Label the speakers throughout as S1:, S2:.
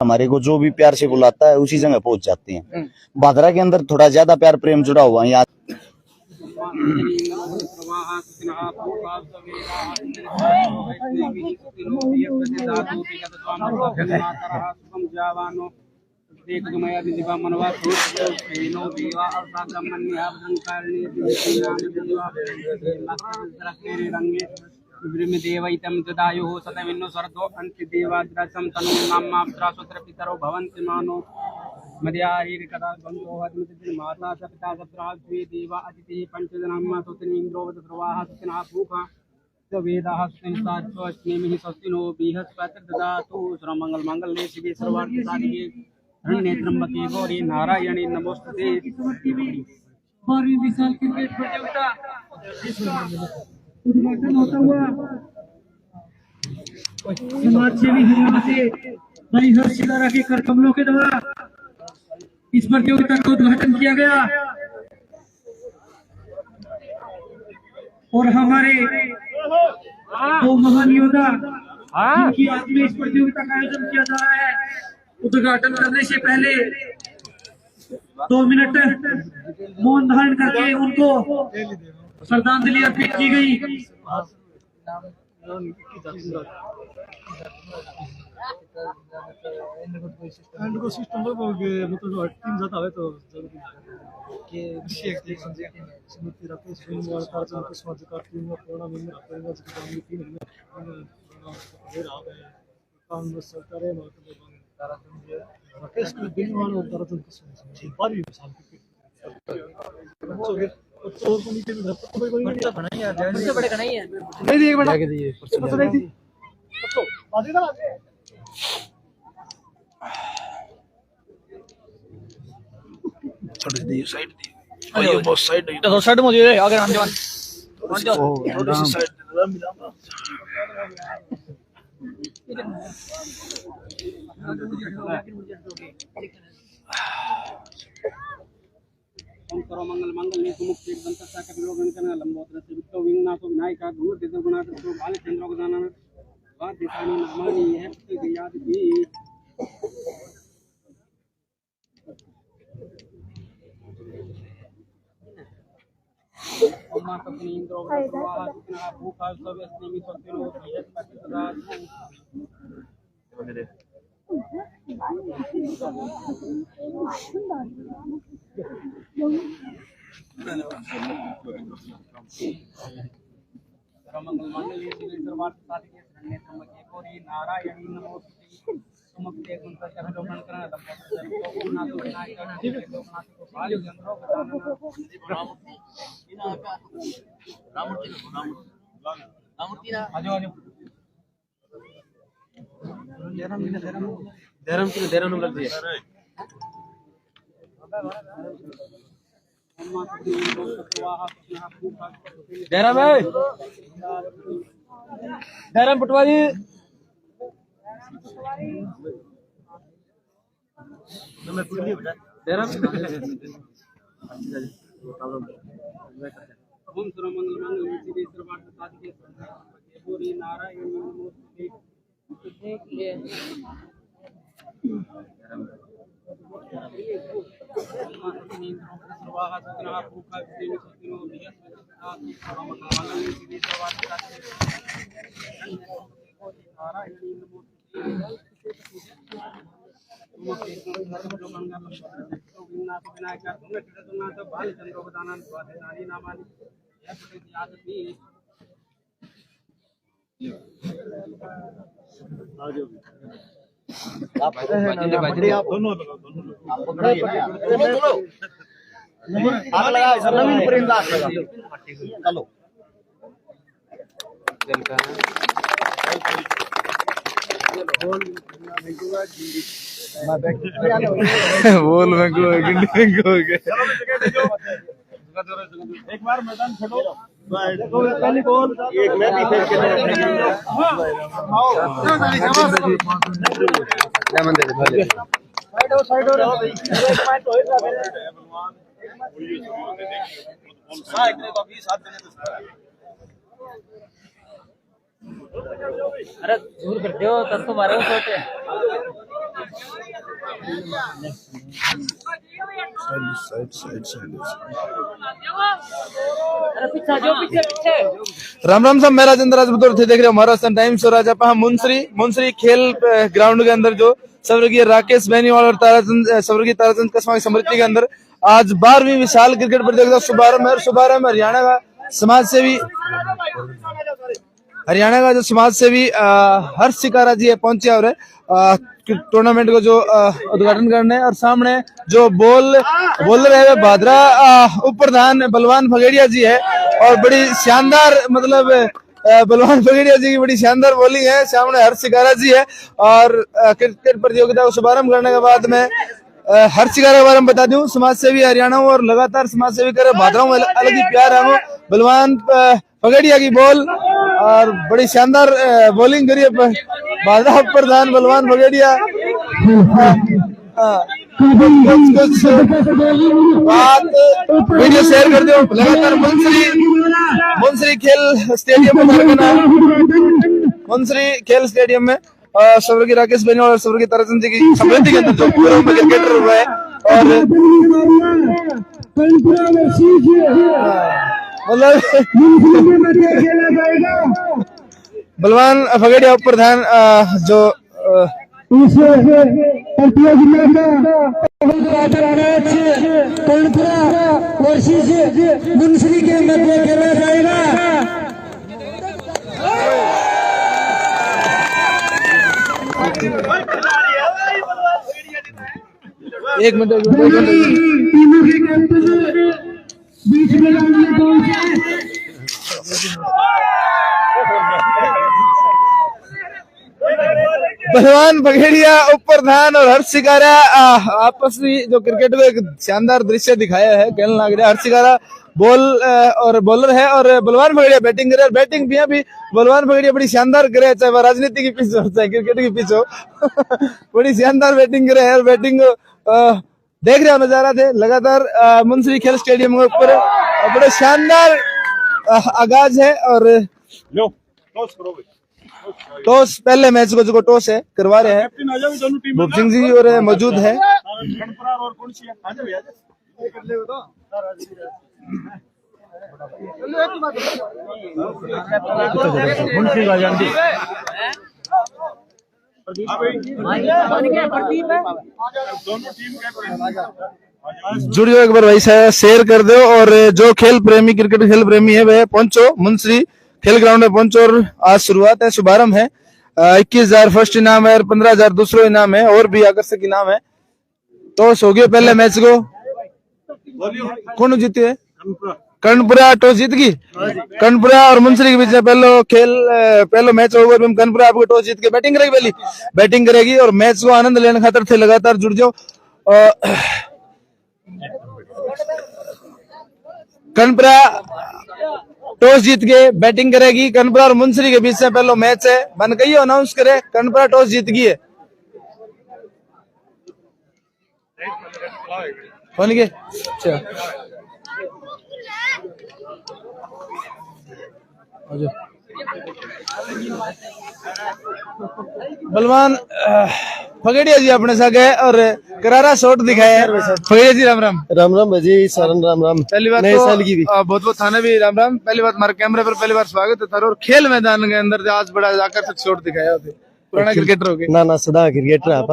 S1: हमारे को जो भी प्यार से बुलाता है उसी जगह पहुंच जाते हैं। भादरा के अंदर थोड़ा ज्यादा प्यार प्रेम जुड़ा हुआ है यहाँ।
S2: देवैतम जदायुः सतमिन्नो स्वर्धो अन्ति देवाद्रसं तनु नामाप्त्रासुत्र पितरो भवन्ति मानो मध्याहीर कदा बंधो हद्मतिर् माता च पिता च द्वे देवा अतिथि पंचजनाम्मा सुतनि इंद्रोवत प्रवाह सुतनः भूखा च वेदाः सुतनिसात्व अस्नेमिः स्वस्तिनो बृहस्पतिर्ददातु सर्वमंगल मंगले शिवे सर्वार्थ साधिके शरण्ये त्र्यंबके गौरी नारायणी नमोस्तुते। और विशाल क्रिकेट प्रतियोगिता उद्घाटन होता हुआ समाज सेवी हरियाणा से भाई हर्षिला राठी कर कमलों के द्वारा इस प्रतियोगिता का उद्घाटन किया गया और हमारे दो महान योद्धा जिनकी आज में इस प्रतियोगिता का आयोजन किया जा रहा है, उद्घाटन करने से पहले 2 मिनट मौन धारण करके उनको श्रद्धांजलि अर्पित की गई। सिस्टम मतलब टीम जाता है तो के श्रीमती राकेश वेणुगोपाल कार्जन के समाज का टीम में पूर्ण में अपने की गांधी 3 महीने दे रहा है काम में सरकार है राकेश की वेणुगोपाल और कार्जन के समाज बारी साल के बच्चों के तो नीचे में कोई बनाई है से बड़े बनाई है नहीं दिए बेटा क्या दिए परसों नहीं थी तो आधे ना थोड़ी दी साइड दी और ये बहुत साइड है तो साइड मुझे आगे नाम जवान थोड़ी सी साइड मिला करो मंगल मंगल ने सुमुख एक दंत सा कपिलो गणकन लंबोदर से विष्णु विघ्नासो विनायका दूर देव गुणाकृतो बालचंद्र को दानन वाद दिशानी नमानि है प्रति याद भी अम्मा पत्नी इंद्र प्रवाह सुना भूखा सब अस्नेमि स्वस्तिनो बृहस्पति ददातु मंगल मंगले शिवे सर्वार्थ साधिके शरण्ये त्र्यंबके गौरी नारायणी नमोस्तुते। सुमुखे कुंत अभिलोकन करना लंबोदर नाथो विनायक लोकनाथ को बालि चंद्रो गदानन रामूर्ति ना आजो आजो देरम नंबर दिए जयराम है जयराम पटवारी जयराम ओम सर्वमंगल मंगल शिवे सर्वार्थ साधिके गौरी नारायणी नमोस्तुते।
S1: आप दोनों नवीन प्रेमदास चलो
S3: बोल बैंको गिंडी बैंको हो गए
S2: एक बार मैदान छोड़ो
S1: पहली बॉल एक मैं भी फेंक के साइड हो एक पॉइंट होएगा साइड को 20 हाथ देने
S2: अरे दूर कर दो तब तो मारो सोते अरे पीछे जो पीछे पीछे।
S3: राम राम सब, मैं राजेंद्र राजपूत थे, देख रहे हो महाराष्ट्र टाइम्स। और आज आप मुंसरी खेल ग्राउंड के अंदर जो स्वर्गीय राकेश बेनीवाल और स्वर्गीय ताराचंद कसमा की स्मृति के अंदर आज 12वीं विशाल क्रिकेट प्रतियोगिता शुभारंभ है। और शुभारंभ हरियाणा का जो समाज सेवी हर्ष शिकारा जी है पहुंचे और टूर्नामेंट को जो उद्घाटन करने। और सामने जो बॉलर है भादरा उप प्रधान बलवान फगेड़िया जी है। और बड़ी शानदार मतलब बलवान फगेड़िया जी की बड़ी शानदार बॉलिंग है। सामने हर्ष शिकारा जी है। और क्रिकेट प्रतियोगिता को शुभारंभ करने के बाद में हर्ष शिकारा के बारे में बता दूं, समाज सेवी हरियाणा और लगातार समाज सेवी करे भादराओं में अलग ही प्यार है। बलवान फगेड़िया की बॉल और बड़ी शानदार बॉलिंग करी भादरा प्रधान बलवान फगेड़िया। कुछ बात वीडियो शेयर कर दो लगातार। मुंसरी खेल स्टेडियम में मुंसरी खेल स्टेडियम में स्वर्गीय राकेश बेनीवाल और स्वर्गीय ताराचंद जी की स्मृति के अंदर जो पूर्व में क्रिकेटर हुआ है। और मतलब बलवान फगेड़िया उप प्रधान जो
S4: मुंसरी के मध्य खेला जाएगा।
S3: एक मिनट
S4: बीच में
S3: बलवान फगेड़िया उप प्रधान और हर्ष शिकारा आपस में जो क्रिकेट को एक शानदार दृश्य दिखाया है। खेलने लग रहा है। हर्ष शिकारा बॉल और बॉलर है और बलवान फगेड़िया बैटिंग करे। बैटिंग भी बलवान फगेड़िया बड़ी शानदार करे, चाहे वह राजनीति की पिच हो चाहे क्रिकेट की पिच हो। बड़ी शानदार बैटिंग करे और बैटिंग देख रहे हो नजारा थे लगातार मुंसरी खेल स्टेडियम के ऊपर बड़े शानदार आगाज है। और टॉस पहले मैच को जो टॉस है करवा रहे हैं भूप सिंह जी और मौजूद है। जुड़ जाओ एक बार भाई शेयर कर दो। और जो खेल प्रेमी क्रिकेट खेल प्रेमी है वह पहुंचो मुंसरी खेल ग्राउंड में पहुंचो। और आज शुरुआत है, शुभारंभ है। 21,000 फर्स्ट इनाम है और 15,000 दूसरा इनाम है और भी आकर्षक इनाम है। टॉस हो गया पहले मैच को कौन जीती है? कर्णपुरा टॉस जीत गई। कर्णपुरा और मुंसरी के बीच में पहला मैच होगा। कर्णपुरा आपको टॉस जीत के बैटिंग करेगी, बैटिंग करेगी और मैच को आनंद लेने खातर थे लगातार जुड़ जाओ। कर्णपुरा टॉस जीत के बैटिंग करेगी। कर्णपुरा और मुंसरी के बीच में पहला मैच है। बन गई अनाउंस करे कर्णपुरा टॉस जीत गई है। बन गए बलवान फगेड़िया जी अपने साथ गए और करारा शॉट दिखाया है। फगेड़िया जी राम राम।
S1: राम राम भाजी, सारन राम राम।
S3: पहली बात तो साल की भी बहुत बहुत थाने भी राम राम। पहली बात हमारे कैमरे पर पहली बार स्वागत है था। और खेल मैदान के अंदर आज बड़ा आकर्षक शॉट दिखाया होते। पुराना क्रिकेटर हो गए
S1: ना ना सदा क्रिकेटर आप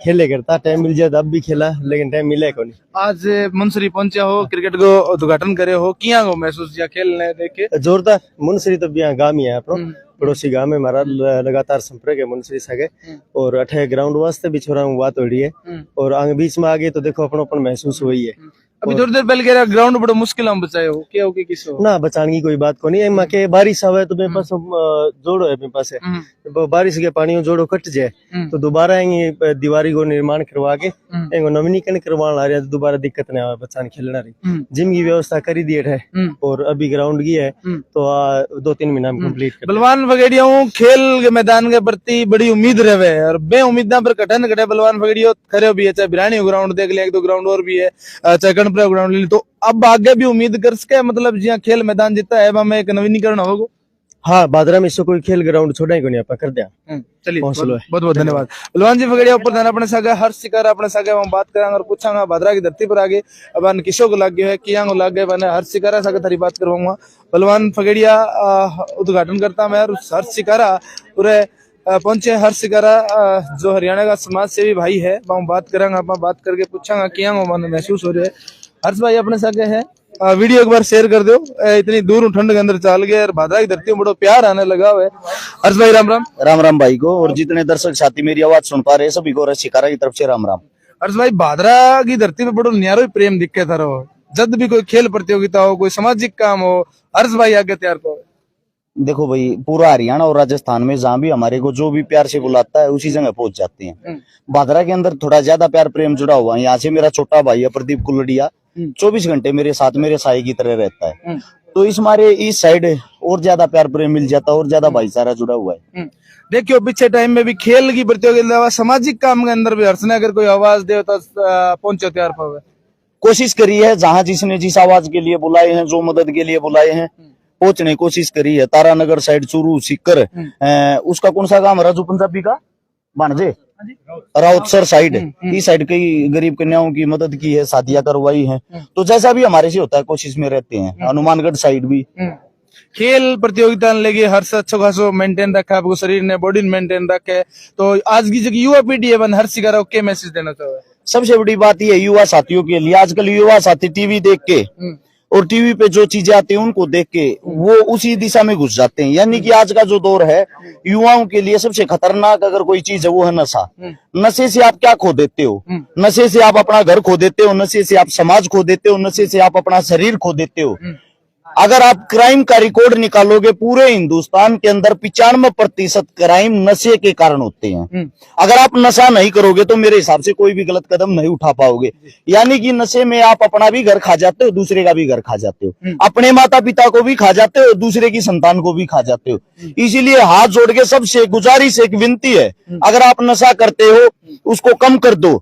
S1: खेले करता टाइम मिल जाए अब भी खेला लेकिन टाइम मिले को नहीं।
S3: आज मुंसरी पहुंचे हो, क्रिकेट को उद्घाटन करे हो, किया हो महसूस या खेलने देखे?
S1: जोरदार। मुंसरी तो यहाँ गांव ही है अपनो पड़ोसी गांव में हमारा लगातार संपर्क है मुंसरी सगे। और अठे ग्राउंड वास्ते भी छोरा बात हो रही है और आगे बीच में आगे तो देखो अपन महसूस हुई है।
S3: अभी थोड़ी देर पहले कह रहा ग्राउंड बड़ा मुश्किल हम बचाए हो, क्या हो कि किस हो
S1: ना बचाने की कोई बात को नहीं। एमा के बारिश आवे तो मेरे पास जोड़ो है मेरे पास है। बारिश के पानी जोड़ो कट जाए तो दोबारा दीवारी को निर्माण करवा के नवीनीकरण करवा ला रहे हैं तो दोबारा दिक्कत नहीं आवे बच्चा खेलना रही। जिम की व्यवस्था करी दी है और अभी ग्राउंड की है तो 2-3 महीना में कम्प्लीट कर।
S3: बलवान फगेड़िया खेल के मैदान के प्रति बड़ी उम्मीद रहे और बे उम्मीदा पर कठन कटे बलवान फगेड़िया खरे भी है। चाहे बिरानी ग्राउंड देख लिया, 1-2 ग्राउंड और भी है, चाहे ग्राउंड ले तो अब आगे भी उम्मीद कर सके मतलब जिया खेल मैदान जीता है वहां एक नवीनीकरण होगा।
S1: हाँ बादरा में इससे कोई खेल ग्राउंड छोड़ा ही को नहीं आप कर दिया
S3: चलिए
S1: बहुत
S3: बहुत बहुत धन्यवाद बलवान जी फगड़िया ऊपर देना अपने सागे हर शिकार अपने सागे हम बात करेंगे और पूछांगा भादरा की धरती पर आगे अब किसो को लग गया है किया को लग गए मैंने हर शिकारा सागे थारी बात करवाऊंगा बलवान फगड़िया उद्घाटन करता मैं और हर शिकारा पूरे पहुंचे हर शिकारा जो हरियाणा का समाज सेवी भाई है हम बात करेंगे आप बात करके पूछांगा किया को मन महसूस हो रहा है हर्ष भाई अपने सागे है वीडियो एक बार शेयर कर दो इतनी दूर ठंड के अंदर चाल गए और भादरा की धरती में बड़ा प्यार आने लगा हुआ है हर्ष भाई राम राम
S5: राम राम भाई को और जितने दर्शक साथी मेरी आवाज सुन पा रहे हैं सभी को शिकारा की तरफ से राम राम।
S3: हर्ष भाई भादरा की धरती पे बड़ो न्यारो ही प्रेम दिखे था रहो जब भी कोई खेल प्रतियोगिता हो कोई सामाजिक काम हो हर्ष भाई आगे तैयार को
S5: देखो भाई पूरा हरियाणा और राजस्थान में जहाँ भी हमारे को जो भी प्यार से बुलाता है उसी जगह पहुंच जाते हैं। भादरा के अंदर थोड़ा ज्यादा प्यार प्रेम जुड़ा हुआ है। यहाँ से मेरा छोटा भाई है प्रदीप कुलड़िया 24 घंटे मेरे साथ मेरे साई की तरह रहता है तो इस मारे इस साइड और ज्यादा प्यार प्रेम मिल जाता है और ज्यादा भाईचारा जुड़ा हुआ है।
S3: देखियो पीछे टाइम में भी खेल की प्रतियोगिता सामाजिक काम के अंदर भी हर्ष ने अगर कोई आवाज दे तो पहुंचे तैयार पावे
S5: कोशिश करी है जहाँ जिसने जिस आवाज के लिए बुलाए हैं जो मदद के लिए बुलाए हैं पहुंचने की कोशिश करी है। तारानगर साइड चूरू सीकर उसका कौन सा गांव राजू पंजाबी का बानजे राउतसर साइड इस साइड कई गरीब कन्याओं की मदद की है शादियां करवाई है तो जैसा भी हमारे से होता है कोशिश में रहते हैं। हनुमानगढ़ साइड भी
S3: खेल प्रतियोगिता लेके हर्ष अच्छा खासो मेंटेन रखा आपको शरीर ने बॉडी मेंटेन रखे तो आज की जो युवा पीढ़ी है वन हर शिकारा के मैसेज देना चाहो।
S5: सबसे बड़ी बात यह युवा साथियों के लिए आजकल युवा साथी टीवी देख के और टीवी पे जो चीजें आती हैं उनको देख के वो उसी दिशा में घुस जाते हैं। यानी कि आज का जो दौर है युवाओं के लिए सबसे खतरनाक अगर कोई चीज है वो है नशा। नशे से आप क्या खो देते हो? नशे से आप अपना घर खो देते हो, नशे से आप समाज खो देते हो, नशे से आप अपना शरीर खो देते हो। अगर आप क्राइम का रिकॉर्ड निकालोगे पूरे हिंदुस्तान के अंदर 95% क्राइम नशे के कारण होते हैं। अगर आप नशा नहीं करोगे तो मेरे हिसाब से कोई भी गलत कदम नहीं उठा पाओगे। यानी कि नशे में आप अपना भी घर खा जाते हो, दूसरे का भी घर खा जाते हो, अपने माता पिता को भी खा जाते हो, दूसरे की संतान को भी खा जाते हो। इसीलिए हाथ जोड़ के सबसे गुजारिश एक विनती है, अगर आप नशा करते हो उसको कम कर दो,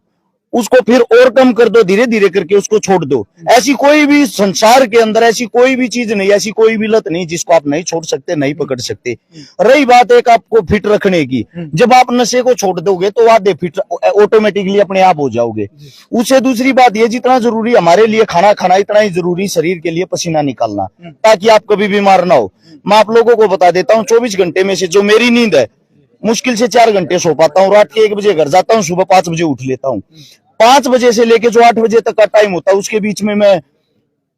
S5: उसको फिर और कम कर दो, धीरे धीरे करके उसको छोड़ दो। ऐसी कोई भी संसार के अंदर ऐसी कोई भी चीज नहीं, ऐसी कोई भी लत नहीं जिसको आप नहीं छोड़ सकते, नहीं पकड़ सकते। रही बात एक आपको फिट रखने की, जब आप नशे को छोड़ दोगे तो आधे फिट ऑटोमेटिकली अपने आप हो जाओगे। उससे दूसरी बात ये, जितना जरूरी हमारे लिए खाना खाना इतना ही जरूरी शरीर के लिए पसीना निकालना, ताकि आप कभी बीमार ना हो। मैं आप लोगों को बता देता हूँ 24 घंटे में से जो मेरी नींद है मुश्किल से 4 घंटे सो पाता हूँ। रात के 1 बजे घर जाता हूँ, सुबह 5 बजे उठ लेता हूँ। 5 बजे से लेके जो 8 बजे तक का टाइम होता है उसके बीच में मैं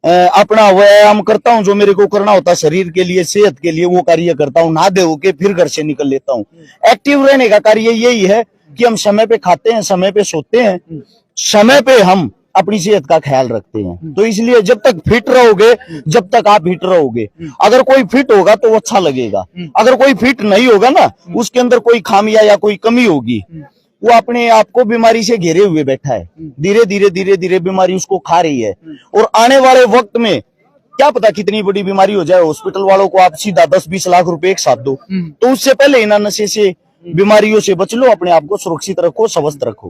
S5: अपना व्यायाम करता हूँ, जो मेरे को करना होता है शरीर के लिए, सेहत के लिए, वो कार्य करता हूँ। नहा धो के फिर घर से निकल लेता हूँ। एक्टिव रहने का कार्य यही है कि हम समय पे खाते हैं, समय पे सोते हैं, समय पे हम अपनी सेहत का ख्याल रखते हैं। तो इसलिए जब तक फिट रहोगे, जब तक आप फिट रहोगे, अगर कोई फिट होगा तो अच्छा लगेगा। अगर कोई फिट नहीं होगा ना, उसके अंदर कोई खामियां या कोई कमी होगी, वो अपने आप को बीमारी से घेरे हुए बैठा है। धीरे धीरे बीमारी उसको खा रही है और आने वाले वक्त में क्या पता कितनी बड़ी बीमारी हो जाए। हॉस्पिटल वालों को आप सीधा 10-20 लाख रुपए एक साथ दो, तो उससे पहले इन नशे से बीमारियों से बच लो, अपने आप को सुरक्षित रखो, स्वस्थ रखो।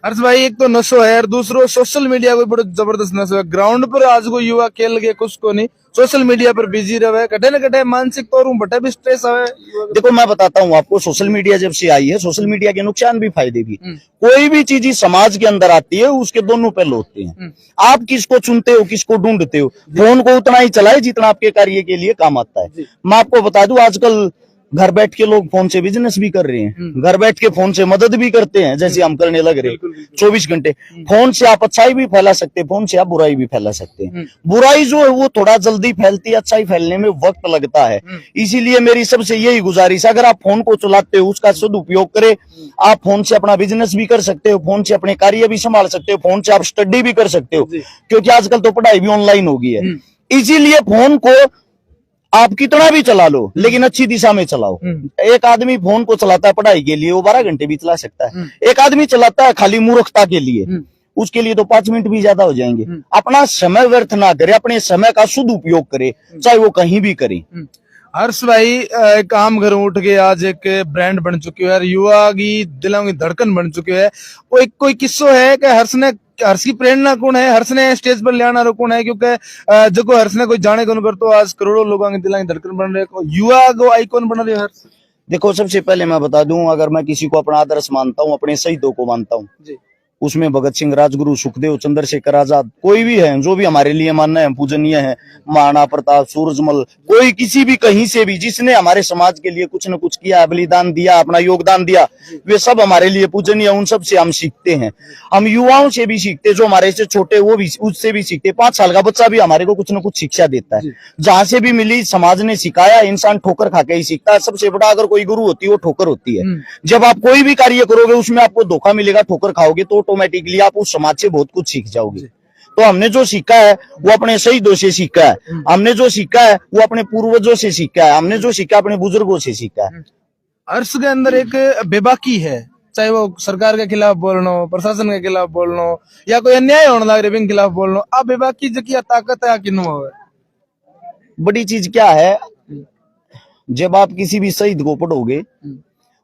S3: हर्ष भाई एक तो नशो है और दूसरो सोशल मीडिया को बड़ा जबरदस्त नशो है। ग्राउंड पर आज को युवा खेल के कुछ को नहीं, सोशल मीडिया पर बिजी रहे, कटे न कटे मानसिक तौर बटे भी स्ट्रेस आवे।
S5: देखो मैं बताता हूँ आपको, सोशल मीडिया जब से आई है, सोशल मीडिया के नुकसान भी फायदे भी। कोई भी चीज समाज के अंदर आती है उसके दोनों पहलू होते हैं। आप किसको चुनते हो, किसको ढूंढते हो। फोन को उतना ही चलाए जितना आपके कार्य के लिए काम आता है। मैं आपको बता दूं आजकल घर बैठ के लोग फोन से बिजनेस भी कर रहे हैं, घर बैठ के फोन से मदद भी करते हैं, जैसे हम करने लग रहे हैं। 24 घंटे फोन से आप अच्छाई भी फैला सकते हैं, फोन से आप बुराई भी फैला सकते हैं। बुराई जो है वो थोड़ा जल्दी फैलती है, अच्छाई फैलने में वक्त लगता है। इसीलिए मेरी सबसे यही गुजारिश है, अगर आप फोन को चलाते हो उसका सदुपयोग करें। आप फोन से अपना बिजनेस भी कर सकते हो, फोन से अपने कार्य भी संभाल सकते हो, फोन से आप स्टडी भी कर सकते हो, क्योंकि आजकल तो पढ़ाई भी ऑनलाइन हो गई है। इसीलिए फोन को आप कितना भी चला लो लेकिन अच्छी दिशा में चलाओ। एक आदमी फोन को चलाता है पढ़ाई के लिए, वो 12 घंटे भी चला सकता है। एक आदमी चलाता है खाली मूर्खता के लिए, उसके लिए तो 5 मिनट भी ज्यादा हो जाएंगे। अपना समय व्यर्थ ना करे, अपने समय का शुद्ध उपयोग करे, चाहे वो कहीं भी करे।
S3: हर्ष भाई एक आम घर उठ के आज एक ब्रांड बन चुकी है, युवा की दिलों की धड़कन बन चुकी है। कोई किस्सो है कि हर्ष ने हर्ष की प्रेरणा कौन है, हर्ष ने स्टेज पर ले आना कौन है? क्योंकि जो हर्ष ने कोई जाने कौन कर तो आज करोड़ों लोगों के दिलों की धड़कन बन रहे, युवा को आइकॉन बना रहे हर्ष।
S5: देखो, सबसे पहले मैं बता दूं, अगर मैं किसी को अपना आदर्श मानता हूं, अपने शहीदों को मानता हूं,
S3: जी।
S5: उसमें भगत सिंह, राजगुरु, सुखदेव, चंद्रशेखर आजाद, कोई भी है जो भी हमारे लिए मानना है, पूजनीय है, महाराणा प्रताप, सूरजमल, कोई किसी भी कहीं से भी जिसने हमारे समाज के लिए कुछ न कुछ किया, बलिदान दिया, अपना योगदान दिया, वे सब हमारे लिए पूजनीय। उन सब से हम सीखते हैं। हम युवाओं से भी सीखते, जो हमारे से छोटे वो भी उससे भी सीखते। 5 साल का बच्चा भी हमारे को कुछ न कुछ शिक्षा देता है, जहां से भी मिली, समाज ने सिखाया। इंसान ठोकर खा के ही सीखता है। सबसे बड़ा अगर कोई गुरु होती है वो ठोकर होती है। जब आप कोई भी कार्य करोगे उसमें आपको धोखा मिलेगा, ठोकर खाओगे, तो ऑटोमेटिकली आप उस समाज से बहुत कुछ सीख जाओगे। तो हमने जो सीखा है वो अपने शहीदों से सीखा है, हमने जो सीखा है वो अपने पूर्वजों से सीखा है, हमने जो सीखा अपने बुजुर्गों से सीखा है।
S3: हर्ष के अंदर एक बेबाकी है, चाहे वो सरकार के खिलाफ बोलना हो, प्रशासन के खिलाफ बोलना हो, या कोई अन्याय होने लग रहे के खिलाफ बोलना हो। अब बेबाकी जो की ताकत है किन्नु है।
S5: बड़ी चीज क्या है, जब आप किसी भी शहीद को पढ़ोगे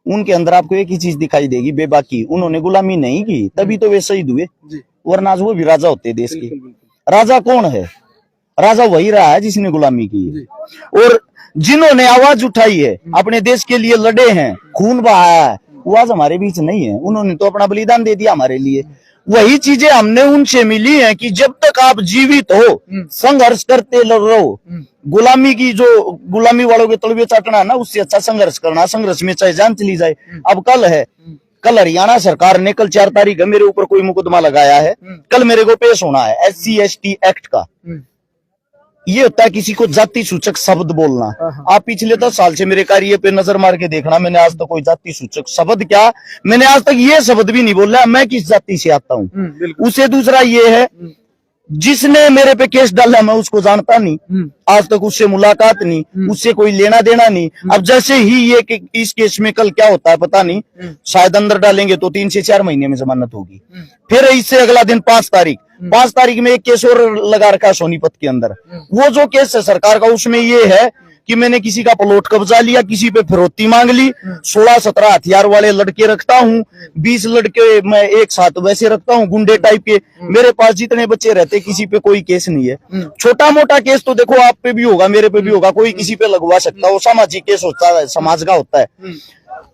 S5: उनके अंदर आपको एक ही चीज दिखाई देगी, बेबाकी। उन्होंने गुलामी नहीं की, तभी तो वे शहीद हुए, वरना आज वो भी राजा होते देश के। राजा कौन है? राजा वही रहा है जिसने गुलामी की है। और जिन्होंने आवाज उठाई है, अपने देश के लिए लड़े हैं, खून बहाया है, वो आज हमारे बीच नहीं है। उन्होंने तो अपना बलिदान दे दिया हमारे लिए। वही चीजें हमने उनसे मिली हैं कि जब तक आप जीवित हो, संघर्ष करते रहो। गुलामी की जो गुलामी वालों के तलवे चाटना ना, उससे अच्छा संघर्ष करना। संघर्ष में चाहे जान चली जाए। अब कल है, कल हरियाणा सरकार ने, कल 4 तारीख है, मेरे ऊपर कोई मुकदमा लगाया है। कल मेरे को पेश होना है SC ST एक्ट का। ये होता है किसी को जाति सूचक शब्द बोलना। आप पिछले 10 साल से मेरे कार्य पे नजर मार के देखना, मैंने आज तक कोई जाति सूचक शब्द क्या, मैंने आज तक ये शब्द भी नहीं बोला मैं किस जाति से आता हूँ। उसे दूसरा ये है, जिसने मेरे पे केस डाला मैं उसको जानता नहीं, आज तक उससे मुलाकात नहीं, उससे कोई लेना देना नहीं। अब जैसे ही ये इस केस में कल क्या होता है पता नहीं, शायद अंदर डालेंगे तो 3 से 4 महीने में जमानत होगी। फिर इससे अगला दिन 5 तारीख में एक केस और लगा रखा है सोनीपत के अंदर। वो जो केस है सरकार का, उसमें ये है कि मैंने किसी का प्लॉट कब्जा लिया, किसी पे फिरौती मांग ली, 16-17 हथियार वाले लड़के रखता हूँ, 20 लड़के मैं एक साथ वैसे रखता हूँ, गुंडे टाइप के। मेरे पास जितने बच्चे रहते, किसी पे कोई केस नहीं है। छोटा मोटा केस तो देखो आप पे भी होगा, मेरे पे भी होगा, कोई किसी पे लगवा सकता है, वो सामाजिक केस होता है, समाज का होता है।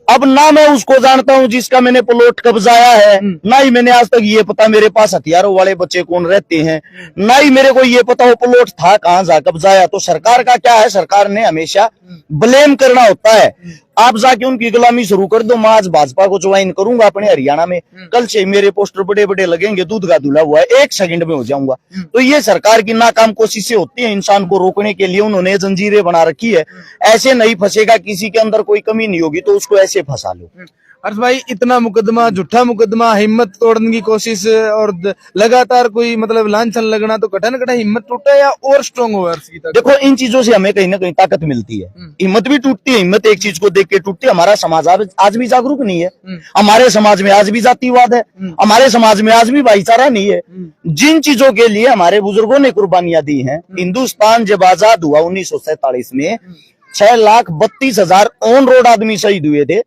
S5: अब ना मैं उसको जानता हूं जिसका मैंने प्लॉट कब्जाया है, ना ही मैंने आज तक ये पता मेरे पास हथियारों वाले बच्चे कौन रहते हैं, ना ही मेरे को ये पता वो प्लॉट था कहां जा कब्जाया। तो सरकार का क्या है, सरकार ने हमेशा ब्लेम करना होता है। आप जाके उनकी गुलामी शुरू कर दो। मैं आज भाजपा को ज्वाइन करूंगा अपने हरियाणा में, कल से मेरे पोस्टर बड़े बड़े लगेंगे, दूध का धुला हुआ है, 1 सेकंड में हो जाऊंगा। तो ये सरकार की नाकाम कोशिशें होती है इंसान को रोकने के लिए, उन्होंने जंजीरें बना रखी है। ऐसे नहीं फंसेगा, किसी के अंदर कोई कमी नहीं होगी तो उसको ऐसे फंसा लो।
S3: हर्ष भाई, इतना मुकदमा, झूठा मुकदमा, हिम्मत तोड़ने की कोशिश और लगातार कोई मतलब लांछन लगना, तो कठिन हिम्मत टूटा या और स्ट्रॉन्ग हो हर्ष की?
S5: देखो, इन चीजों से हमें कहीं ना कहीं ताकत मिलती है। हिम्मत भी टूटती है, हिम्मत एक चीज को देख के टूटती है। हमारा समाज आज भी जागरूक नहीं है, हमारे समाज में आज भी जातिवाद है, हमारे समाज में आज भी भाईचारा नहीं है। जिन चीजों के लिए हमारे बुजुर्गों ने कुर्बानियां दी हैं, हिंदुस्तान जब आजाद हुआ 1947 में, 6,32,000 ऑन रोड आदमी शहीद हुए थे।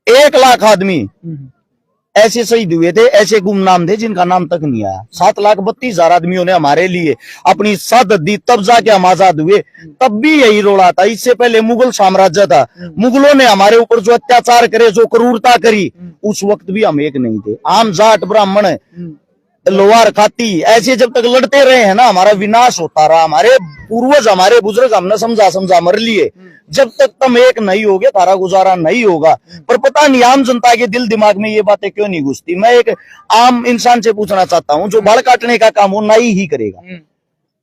S5: 1 लाख आदमी ऐसे शहीद हुए थे, ऐसे गुमनाम थे जिनका नाम तक नहीं आया। 7,32,000 आदमियों ने हमारे लिए अपनी शहादत दी, तब जाके हम आजाद हुए। तब भी यही रोड़ा था। इससे पहले मुगल साम्राज्य था, मुगलों ने हमारे ऊपर जो अत्याचार करे, जो क्रूरता करी, उस वक्त भी हम एक नहीं थे। आम जाट ब्राह्मण लोहार खाती ऐसे जब तक लड़ते रहे हैं ना, हमारा विनाश होता रहा। हमारे पूर्वज, हमारे बुजुर्ग हमने समझा मर लिए। जब तक तुम एक नहीं होगे तारा गुजारा नहीं होगा। पर पता नहीं आम जनता के दिल दिमाग में ये बातें क्यों नहीं घुसती। मैं एक आम इंसान से पूछना चाहता हूँ, जो बाल काटने का काम वो नाई ही करेगा,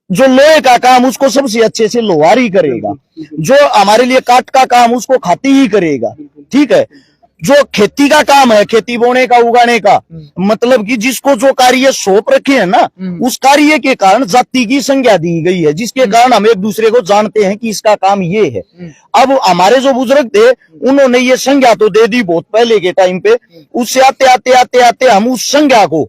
S5: जो लोहे का काम उसको सबसे अच्छे से लोहार ही करेगा, जो हमारे लिए काट का काम उसको खाती ही करेगा। ठीक है, जो खेती का काम है, खेती बोने का, उगाने का, मतलब कि जिसको जो कार्य सौंप रखे हैं ना, उस कार्य के कारण जाति की संज्ञा दी गई है, जिसके कारण हम एक दूसरे को जानते हैं कि इसका काम ये है। अब हमारे जो बुजुर्ग थे उन्होंने ये संज्ञा तो दे दी बहुत पहले के टाइम पे। उससे आते हम उस संज्ञा को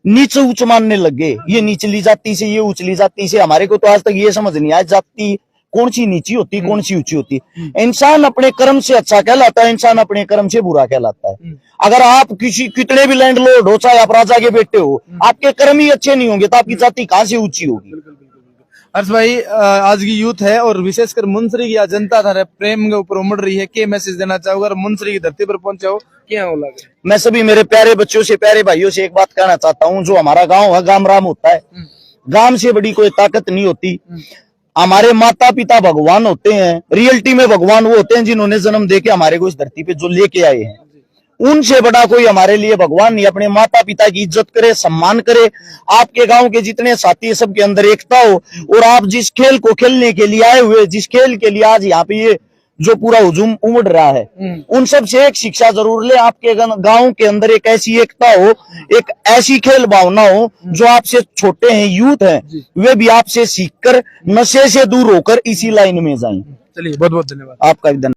S5: नीचे उच्च मानने लग गए। ये निचली जाति से, ये उचली जाति से। हमारे को तो आज तक ये समझ नहीं आया जाति कौन सी नीची होती कौन सी ऊंची होती। इंसान अपने कर्म से अच्छा कहलाता है, इंसान अपने कर्म से बुरा कहलाता है। अगर आप किसी कितने भी लैंडलॉर्ड हो, चाहे आप राजा के बेटे हो, आपके कर्म ही अच्छे नहीं होंगे तो आपकी जाति कहां से ऊंची होगी।
S3: हर्ष भाई, आज की यूथ है और विशेषकर मुंसरी की जनता थारे प्रेम के ऊपर उमड़ रही है, क्या मैसेज देना चाहोगे? अगर मुंसरी की धरती पर पहुंचे हो, क्या हो लगे?
S5: मैं सभी मेरे प्यारे बच्चों से, प्यारे भाइयों से एक बात कहना चाहता हूँ, जो हमारा गांव है, गाम राम होता है, गांव से बड़ी कोई ताकत नहीं होती। हमारे माता पिता भगवान होते हैं, रियलिटी में भगवान वो होते हैं जिन्होंने जन्म देके हमारे को इस धरती पे जो लेके आए हैं। उनसे बड़ा कोई हमारे लिए भगवान नहीं। अपने माता पिता की इज्जत करे, सम्मान करे। आपके गांव के जितने साथी है सबके अंदर एकता हो, और आप जिस खेल को खेलने के लिए आए हुए, जिस खेल के लिए आज यहाँ पे ये जो पूरा हुजूम उमड़ रहा है, उन सब से एक शिक्षा जरूर ले। आपके गांव के अंदर एक ऐसी एकता हो, एक ऐसी खेल भावना हो, जो आपसे छोटे हैं, यूथ हैं, वे भी आपसे सीखकर नशे से दूर होकर इसी लाइन में जाएं।
S3: चलिए, बहुत बहुत धन्यवाद
S5: आपका भी धन्यवाद।